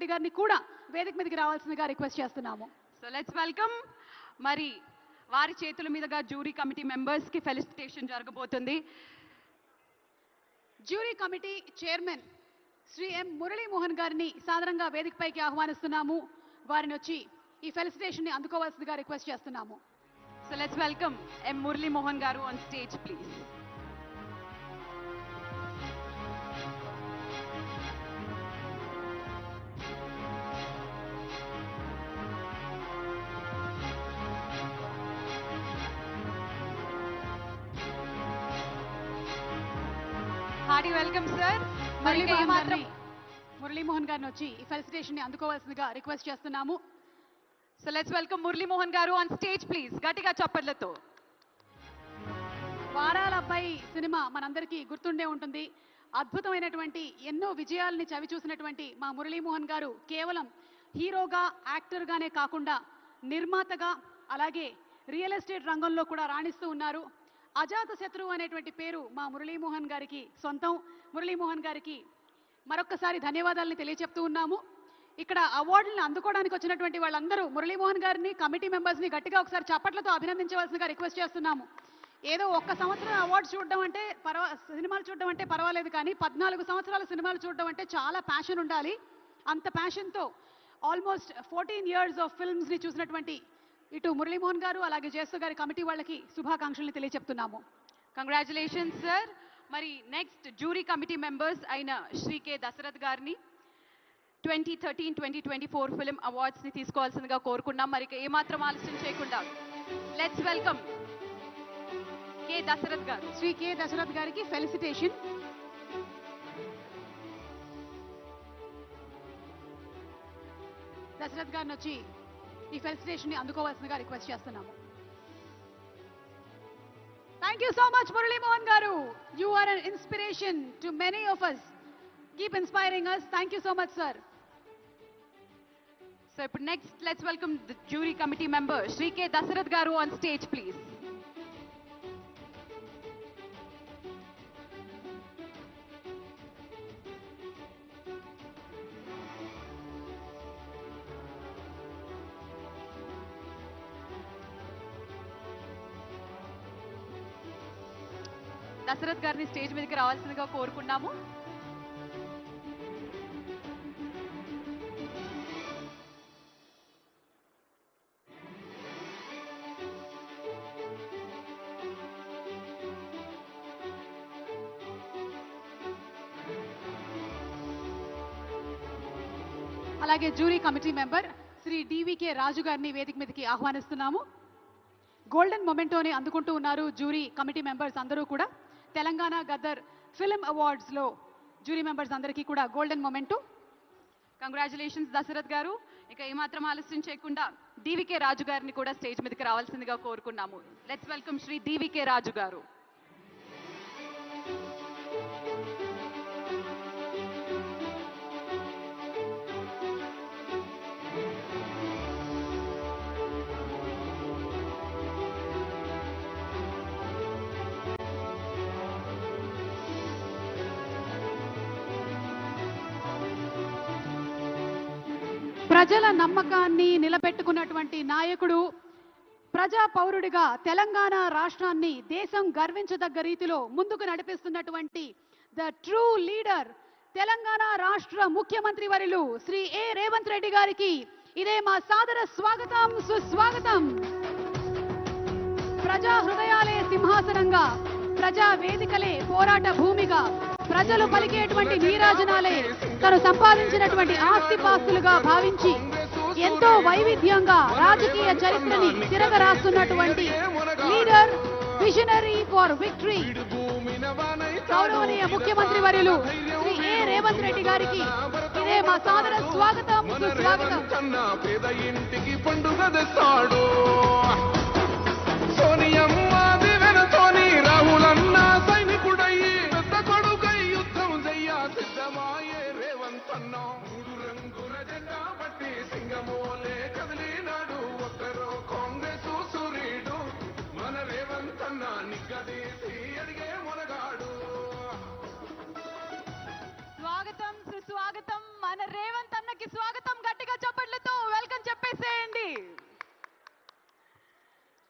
రెడ్డి గారిని కూడా వేదిక మీదకి రావాల్సిందిగా రిక్వెస్ట్ చేస్తున్నాము. So let's welcome. మరి వారి చేతుల మీదుగా జ్యూరీ కమిటీ మెంబర్స్ కి ఫెలిసిటేషన్ జరగబోతుంది. జ్యూరీ కమిటీ చైర్మన్ శ్రీ ఎం మురళీమోహన్ గారిని సాదరంగా వేదికపైకి ఆహ్వానిస్తున్నాము. వారిని వచ్చి ఈ ఫెలిసిటేషన్ ని అందుకోవాల్సిందిగా రిక్వెస్ట్ చేస్తున్నాము. సో లెట్స్ వెల్కమ్ ఎం మురళీమోహన్ గారు on stage please. Hearty welcome sir. Muralimohan గారిని వచ్చి ఈ ఫెలిసిటేషన్ ని అందుకోవాల్సిందిగా రిక్వెస్ట్ చేస్తున్నాము. సో లెట్స్ వెల్కమ్ మురళీమోహన్ గారు ఆన్ స్టేజ్ ప్లీజ్. గట్టిగా చప్పట్లతో. వారాల అబ్బాయి సినిమా మనందరికీ గుర్తుండే ఉంటుంది. అద్భుతమైనటువంటి ఎన్నో విజయాల్ని చవి చూసినటువంటి మా మురళీమోహన్ గారు కేవలం హీరోగా యాక్టర్గానే కాకుండా నిర్మాతగా అలాగే రియల్ ఎస్టేట్ రంగంలో కూడా రాణిస్తూ ఉన్నారు. అజాత శత్రువు అనేటువంటి పేరు మా మురళీమోహన్ గారికి సొంతం. మురళీమోహన్ గారికి మరొక్కసారి ధన్యవాదాలని తెలియచెప్తూ ఉన్నాము. ఇక్కడ అవార్డులను అందుకోవడానికి వచ్చినటువంటి వాళ్ళందరూ మురళీమోహన్ గారిని కమిటీ మెంబర్స్ని గట్టిగా ఒకసారి చప్పట్లతో అభినందించవలసిందిగా రిక్వెస్ట్ చేస్తున్నాము. ఏదో ఒక్క సంవత్సరం అవార్డు చూడడం అంటే సినిమాలు చూడడం అంటే పర్వాలేదు, కానీ 14 సంవత్సరాల సినిమాలు చూడడం అంటే చాలా ప్యాషన్ ఉండాలి. అంత ప్యాషన్తో ఆల్మోస్ట్ 14 years ఆఫ్ ఫిల్మ్స్ని చూసినటువంటి ఇటు మురళీమోహన్ గారు అలాగే జేసు గారి కమిటీ వాళ్ళకి శుభాకాంక్షలు తెలియచెప్తున్నాము. Congratulations sir. మరి నెక్స్ట్ జ్యూరీ కమిటీ మెంబర్స్ అయిన శ్రీ కె దశరథ్ గారిని 2013-2024 ఫిల్మ్ అవార్డ్స్ ని తీసుకోవాల్సిందిగా కోరుకున్నాం. మరి ఏమాత్రం ఆలస్యం చేయకుండా లెట్స్ వెల్కమ్ కె దశరథ్ గారు. శ్రీ కె దశరథ్ గారికి ఫెలిసిటేషన్. దశరథ్ గారిని వచ్చి ఈ ఫెలిసిటేషన్ ని అందుకోవాల్సిందిగా రిక్వెస్ట్ చేస్తున్నాము. Thank you so much Muralimohan garu. You are an inspiration to many of us. Keep inspiring us. Thank you so much sir. So ఇప్పుడు next let's welcome the jury committee member Shri K Dasharath garu on stage please. Dashrath గారిని stage మీదకి రావాల్సిందిగా కోరుకున్నాము. అలాగే jury committee member Shri DVK Raju గారిని వేదిక మీదకి ఆహ్వానిస్తున్నాము. గోల్డెన్ మొమెంటోని అందుకుంటూ ఉన్నారు జ్యూరీ కమిటీ మెంబర్స్ అందరూ కూడా. తెలంగాణ గద్దర్ ఫిల్మ్ అవార్డ్స్లో జ్యూరీ మెంబర్స్ అందరికీ కూడా గోల్డెన్ మొమెంటో. కంగ్రాచులేషన్స్ దశరథ్ గారు. ఇక ఏమాత్రం ఆలస్యం చేయకుండా డివికే రాజు గారిని కూడా స్టేజ్ మీదకి రావాల్సిందిగా కోరుకున్నాము. లెట్స్ వెల్కమ్ శ్రీ డివికే రాజు గారు. ప్రజల నమ్మకాన్ని నిలబెట్టుకున్నటువంటి నాయకుడు, ప్రజా పౌరుడిగా తెలంగాణ రాష్ట్రాన్ని దేశం గర్వించదగ్గ రీతిలో ముందుకు నడిపిస్తున్నటువంటి ద ట్రూ లీడర్ తెలంగాణ రాష్ట్ర ముఖ్యమంత్రి వర్యులు శ్రీ ఏ రేవంత్ రెడ్డి గారికి ఇదే మా సాదర స్వాగతం, సుస్వాగతం. ప్రజా హృదయాలే సింహాసనంగా, ప్రజా వేదికలే పోరాట భూమిగా, ప్రజలు పలికేటువంటి నీరాజనాలే తను సంపాదించినటువంటి ఆస్తిపాస్తులుగా భావించి ఎంతో వైవిధ్యంగా రాజకీయ చరిత్రని తిరగరాస్తున్నటువంటి లీడర్, విజనరీ ఫర్ విక్టరీ, గౌరవనీయ ముఖ్యమంత్రి వర్యులు శ్రీ ఏ రేవంత్ రెడ్డి గారికి ఇదే మా సాదర స్వాగతం, సుస్వాగతం.